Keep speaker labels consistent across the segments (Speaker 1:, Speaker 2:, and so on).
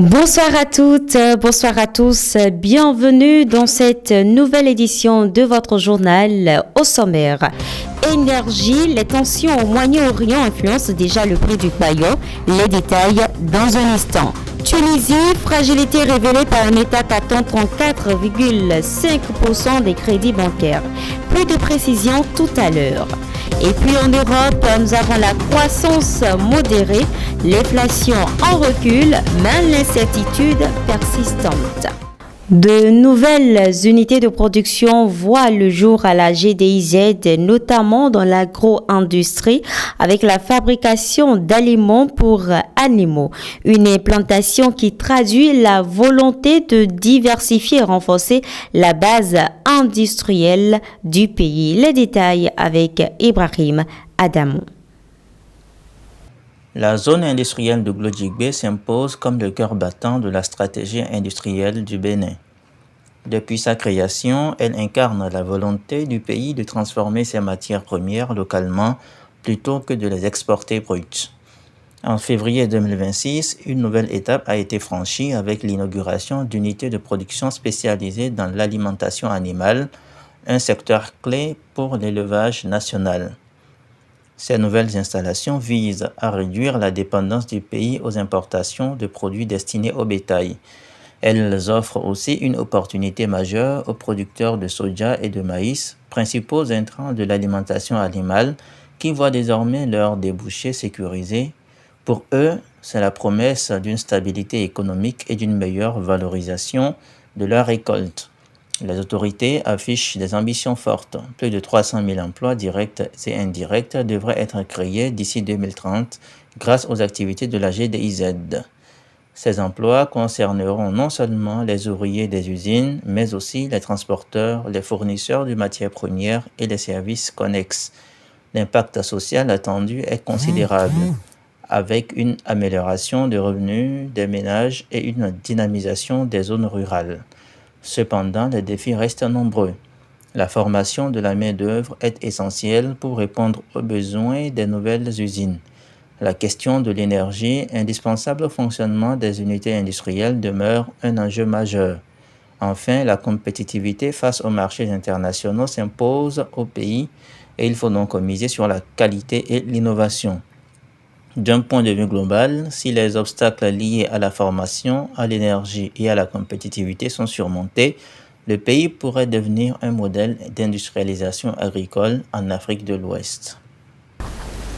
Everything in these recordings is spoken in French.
Speaker 1: Bonsoir à toutes, bonsoir à tous. Bienvenue dans cette nouvelle édition de votre journal au sommaire. Énergie, les tensions au Moyen-Orient influencent déjà le prix du paillot. Les détails dans un instant. Tunisie, fragilité révélée par un État captant 34,5% des crédits bancaires. Plus de précisions tout à l'heure. Et puis en Europe, nous avons la croissance modérée, l'inflation en recul, mais l'incertitude persistante. De nouvelles unités de production voient le jour à la GDIZ, notamment dans l'agro-industrie, avec la fabrication d'aliments pour animaux. Une implantation qui traduit la volonté de diversifier et renforcer la base industrielle du pays. Les détails avec Ibrahim Adamou.
Speaker 2: La zone industrielle de Glodjigbe s'impose comme le cœur battant de la stratégie industrielle du Bénin. Depuis sa création, elle incarne la volonté du pays de transformer ses matières premières localement plutôt que de les exporter brutes. En février 2026, une nouvelle étape a été franchie avec l'inauguration d'unités de production spécialisées dans l'alimentation animale, un secteur clé pour l'élevage national. Ces nouvelles installations visent à réduire la dépendance du pays aux importations de produits destinés au bétail. Elles offrent aussi une opportunité majeure aux producteurs de soja et de maïs, principaux intrants de l'alimentation animale, qui voient désormais leurs débouchés sécurisés. Pour eux, c'est la promesse d'une stabilité économique et d'une meilleure valorisation de leurs récoltes. Les autorités affichent des ambitions fortes. Plus de 300 000 emplois directs et indirects devraient être créés d'ici 2030 grâce aux activités de la GDIZ. Ces emplois concerneront non seulement les ouvriers des usines, mais aussi les transporteurs, les fournisseurs de matières premières et les services connexes. L'impact social attendu est considérable, avec une amélioration des revenus des ménages et une dynamisation des zones rurales. Cependant, les défis restent nombreux. La formation de la main-d'œuvre est essentielle pour répondre aux besoins des nouvelles usines. La question de l'énergie, indispensable au fonctionnement des unités industrielles, demeure un enjeu majeur. Enfin, la compétitivité face aux marchés internationaux s'impose au pays et il faut donc miser sur la qualité et l'innovation. D'un point de vue global, si les obstacles liés à la formation, à l'énergie et à la compétitivité sont surmontés, le pays pourrait devenir un modèle d'industrialisation agricole en Afrique de l'Ouest.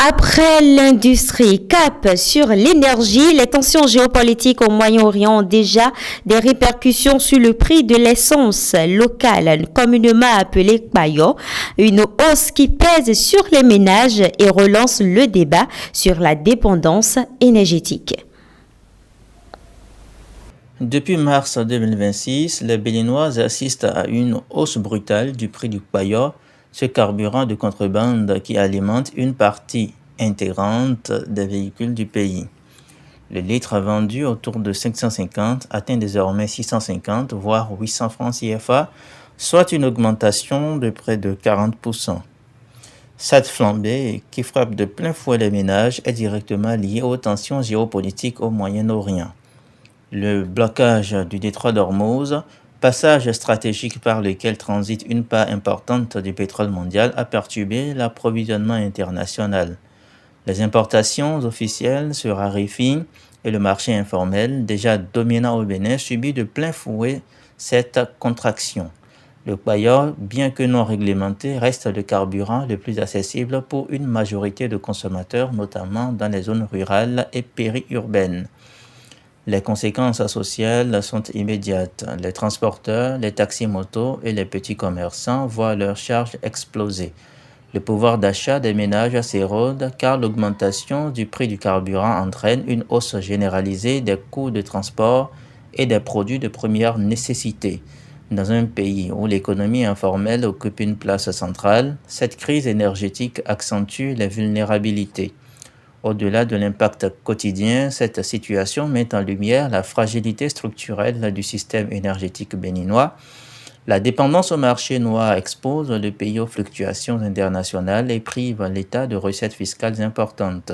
Speaker 1: Après l'industrie, cap sur l'énergie, les tensions géopolitiques au Moyen-Orient ont déjà des répercussions sur le prix de l'essence locale, communément appelée paillot, une hausse qui pèse sur les ménages et relance le débat sur la dépendance énergétique.
Speaker 2: Depuis mars 2026, les Béninois assistent à une hausse brutale du prix du paillot, ce carburant de contrebande qui alimente une partie intégrante des véhicules du pays. Le litre vendu autour de 550 atteint désormais 650 voire 800 francs CFA, soit une augmentation de près de 40%. Cette flambée qui frappe de plein fouet les ménages est directement liée aux tensions géopolitiques au Moyen-Orient. Le blocage du détroit d'Ormuz, passage stratégique par lequel transite une part importante du pétrole mondial, a perturbé l'approvisionnement international. Les importations officielles se raréfient et le marché informel, déjà dominant au Bénin, subit de plein fouet cette contraction. Le paillot, bien que non réglementé, reste le carburant le plus accessible pour une majorité de consommateurs, notamment dans les zones rurales et périurbaines. Les conséquences sociales sont immédiates. Les transporteurs, les taxis-motos et les petits commerçants voient leurs charges exploser. Le pouvoir d'achat des ménages s'érode car l'augmentation du prix du carburant entraîne une hausse généralisée des coûts de transport et des produits de première nécessité. Dans un pays où l'économie informelle occupe une place centrale, cette crise énergétique accentue les vulnérabilités. Au-delà de l'impact quotidien, cette situation met en lumière la fragilité structurelle du système énergétique béninois. La dépendance au marché noir expose le pays aux fluctuations internationales et prive l'État de recettes fiscales importantes.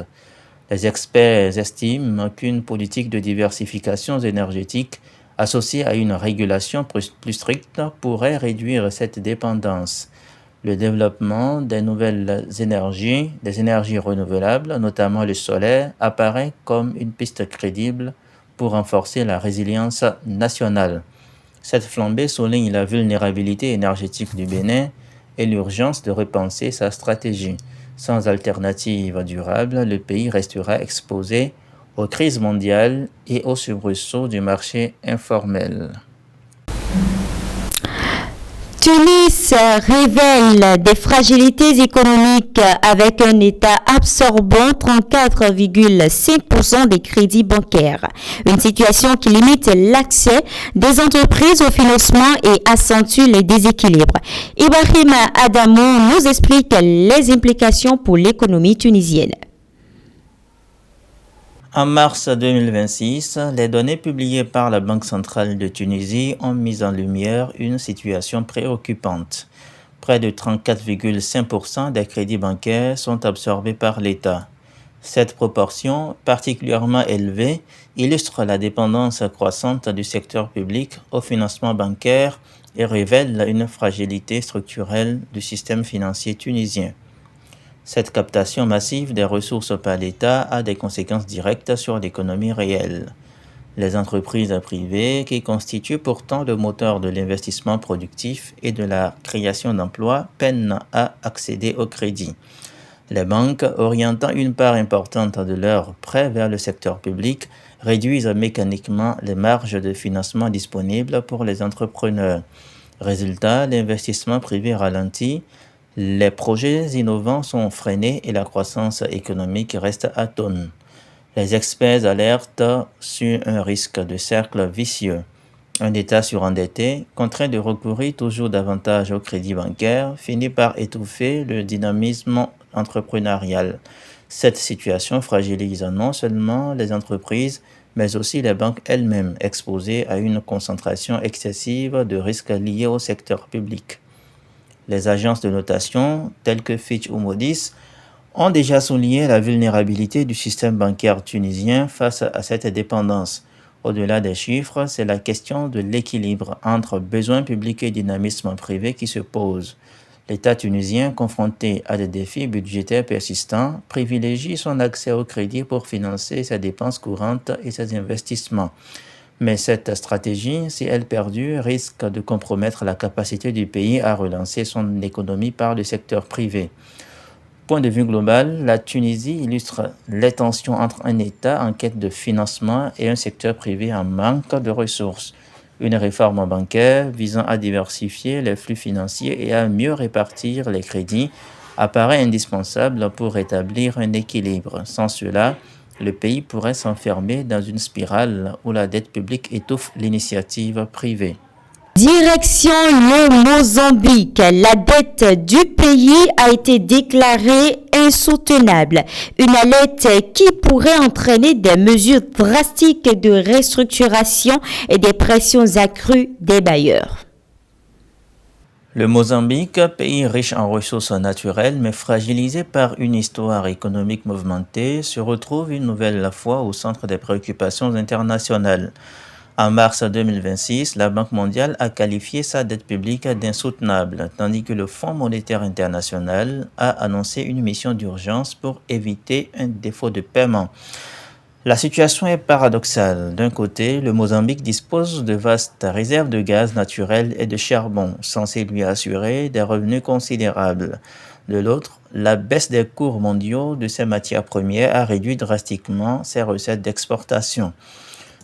Speaker 2: Les experts estiment qu'une politique de diversification énergétique associée à une régulation plus stricte pourrait réduire cette dépendance. Le développement des nouvelles énergies, des énergies renouvelables, notamment le solaire, apparaît comme une piste crédible pour renforcer la résilience nationale. Cette flambée souligne la vulnérabilité énergétique du Bénin et l'urgence de repenser sa stratégie. Sans alternative durable, le pays restera exposé aux crises mondiales et aux soubresauts du marché informel.
Speaker 1: Tunis révèle des fragilités économiques avec un État absorbant 34,5% des crédits bancaires. Une situation qui limite l'accès des entreprises au financement et accentue les déséquilibres. Ibrahim Adamou nous explique les implications pour l'économie tunisienne.
Speaker 2: En mars 2026, les données publiées par la Banque centrale de Tunisie ont mis en lumière une situation préoccupante. Près de 34,5% des crédits bancaires sont absorbés par l'État. Cette proportion, particulièrement élevée, illustre la dépendance croissante du secteur public au financement bancaire et révèle une fragilité structurelle du système financier tunisien. Cette captation massive des ressources par l'État a des conséquences directes sur l'économie réelle. Les entreprises privées, qui constituent pourtant le moteur de l'investissement productif et de la création d'emplois, peinent à accéder au crédit. Les banques, orientant une part importante de leurs prêts vers le secteur public, réduisent mécaniquement les marges de financement disponibles pour les entrepreneurs. Résultat, l'investissement privé ralentit. Les projets innovants sont freinés et la croissance économique reste atone. Les experts alertent sur un risque de cercle vicieux. Un État surendetté, contraint de recourir toujours davantage au crédit bancaire, finit par étouffer le dynamisme entrepreneurial. Cette situation fragilise non seulement les entreprises, mais aussi les banques elles-mêmes, exposées à une concentration excessive de risques liés au secteur public. Les agences de notation, telles que Fitch ou Moody's, ont déjà souligné la vulnérabilité du système bancaire tunisien face à cette dépendance. Au-delà des chiffres, c'est la question de l'équilibre entre besoins publics et dynamisme privé qui se pose. L'État tunisien, confronté à des défis budgétaires persistants, privilégie son accès au crédit pour financer ses dépenses courantes et ses investissements. Mais cette stratégie, si elle perdure, risque de compromettre la capacité du pays à relancer son économie par le secteur privé. Point de vue global, la Tunisie illustre les tensions entre un État en quête de financement et un secteur privé en manque de ressources. Une réforme bancaire visant à diversifier les flux financiers et à mieux répartir les crédits apparaît indispensable pour rétablir un équilibre. Sans cela, le pays pourrait s'enfermer dans une spirale où la dette publique étouffe l'initiative privée.
Speaker 1: Direction le Mozambique. La dette du pays a été déclarée insoutenable. Une alerte qui pourrait entraîner des mesures drastiques de restructuration et des pressions accrues des bailleurs.
Speaker 2: Le Mozambique, pays riche en ressources naturelles mais fragilisé par une histoire économique mouvementée, se retrouve une nouvelle fois au centre des préoccupations internationales. En mars 2026, la Banque mondiale a qualifié sa dette publique d'insoutenable, tandis que le Fonds monétaire international a annoncé une mission d'urgence pour éviter un défaut de paiement. La situation est paradoxale. D'un côté, le Mozambique dispose de vastes réserves de gaz naturel et de charbon, censées lui assurer des revenus considérables. De l'autre, la baisse des cours mondiaux de ces matières premières a réduit drastiquement ses recettes d'exportation.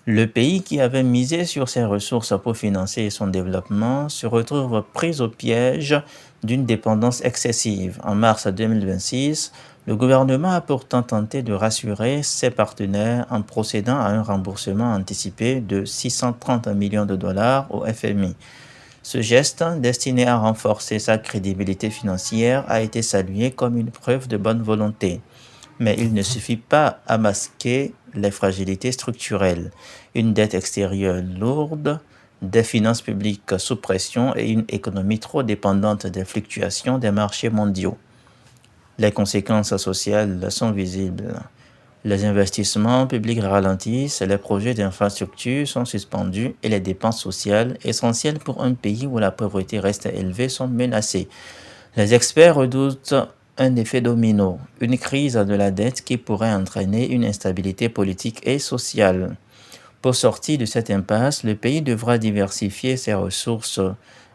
Speaker 2: Le pays qui avait misé sur ses ressources pour financer son développement se retrouve pris au piège d'une dépendance excessive. En mars 2026, le gouvernement a pourtant tenté de rassurer ses partenaires en procédant à un remboursement anticipé de 630 millions de dollars au FMI. Ce geste, destiné à renforcer sa crédibilité financière, a été salué comme une preuve de bonne volonté. Mais il ne suffit pas à masquer les fragilités structurelles. Une dette extérieure lourde, des finances publiques sous pression et une économie trop dépendante des fluctuations des marchés mondiaux. Les conséquences sociales sont visibles. Les investissements publics ralentissent, les projets d'infrastructure sont suspendus et les dépenses sociales, essentielles pour un pays où la pauvreté reste élevée, sont menacées. Les experts redoutent un effet domino, une crise de la dette qui pourrait entraîner une instabilité politique et sociale. Pour sortir de cette impasse, le pays devra diversifier ses ressources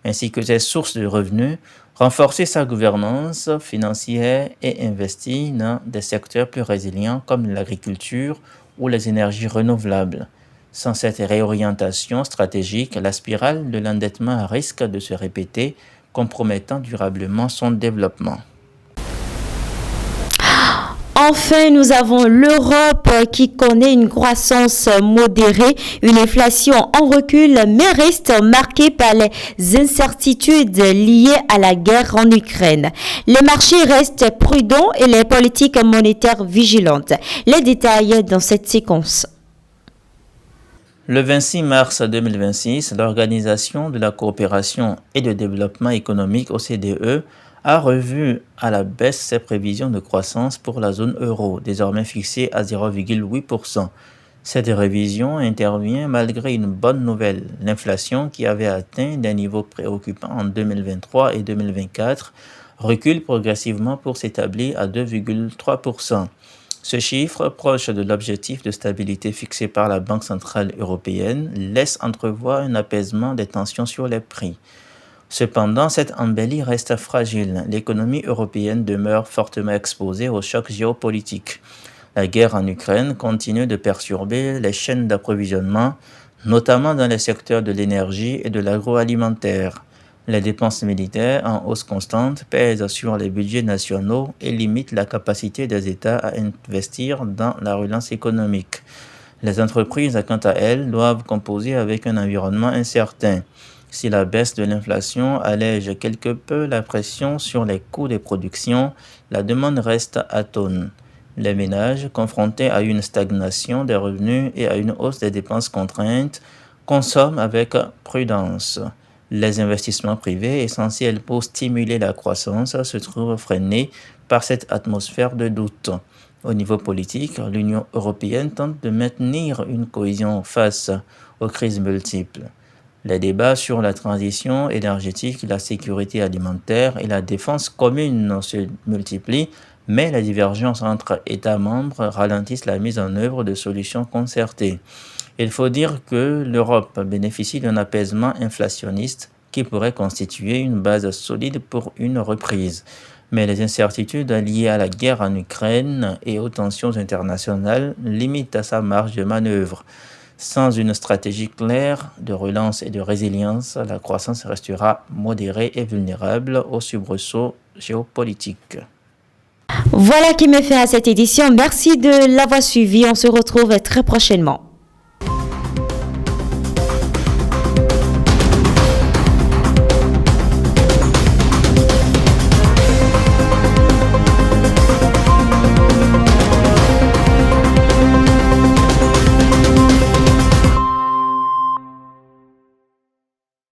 Speaker 2: ainsi que ses sources de revenus, renforcer sa gouvernance financière et investir dans des secteurs plus résilients comme l'agriculture ou les énergies renouvelables. Sans cette réorientation stratégique, la spirale de l'endettement risque de se répéter, compromettant durablement son développement.
Speaker 1: Enfin, nous avons l'Europe qui connaît une croissance modérée, une inflation en recul, mais reste marquée par les incertitudes liées à la guerre en Ukraine. Les marchés restent prudents et les politiques monétaires vigilantes. Les détails dans cette séquence.
Speaker 2: Le 26 mars 2026, l'Organisation de la coopération et de développement économique OCDE a revu à la baisse ses prévisions de croissance pour la zone euro, désormais fixée à 0,8%. Cette révision intervient malgré une bonne nouvelle. L'inflation, qui avait atteint des niveaux préoccupants en 2023 et 2024, recule progressivement pour s'établir à 2,3%. Ce chiffre, proche de l'objectif de stabilité fixé par la Banque centrale européenne, laisse entrevoir un apaisement des tensions sur les prix. Cependant, cette embellie reste fragile. L'économie européenne demeure fortement exposée aux chocs géopolitiques. La guerre en Ukraine continue de perturber les chaînes d'approvisionnement, notamment dans les secteurs de l'énergie et de l'agroalimentaire. Les dépenses militaires en hausse constante pèsent sur les budgets nationaux et limitent la capacité des États à investir dans la relance économique. Les entreprises, quant à elles, doivent composer avec un environnement incertain. Si la baisse de l'inflation allège quelque peu la pression sur les coûts de production, la demande reste atone. Les ménages, confrontés à une stagnation des revenus et à une hausse des dépenses contraintes, consomment avec prudence. Les investissements privés, essentiels pour stimuler la croissance, se trouvent freinés par cette atmosphère de doute. Au niveau politique, l'Union européenne tente de maintenir une cohésion face aux crises multiples. Les débats sur la transition énergétique, la sécurité alimentaire et la défense commune se multiplient, mais les divergences entre États membres ralentissent la mise en œuvre de solutions concertées. Il faut dire que l'Europe bénéficie d'un apaisement inflationniste qui pourrait constituer une base solide pour une reprise. Mais les incertitudes liées à la guerre en Ukraine et aux tensions internationales limitent sa marge de manœuvre. Sans une stratégie claire de relance et de résilience, la croissance restera modérée et vulnérable aux soubresauts géopolitiques.
Speaker 1: Voilà qui me fait à cette édition. Merci de l'avoir suivi. On se retrouve très prochainement.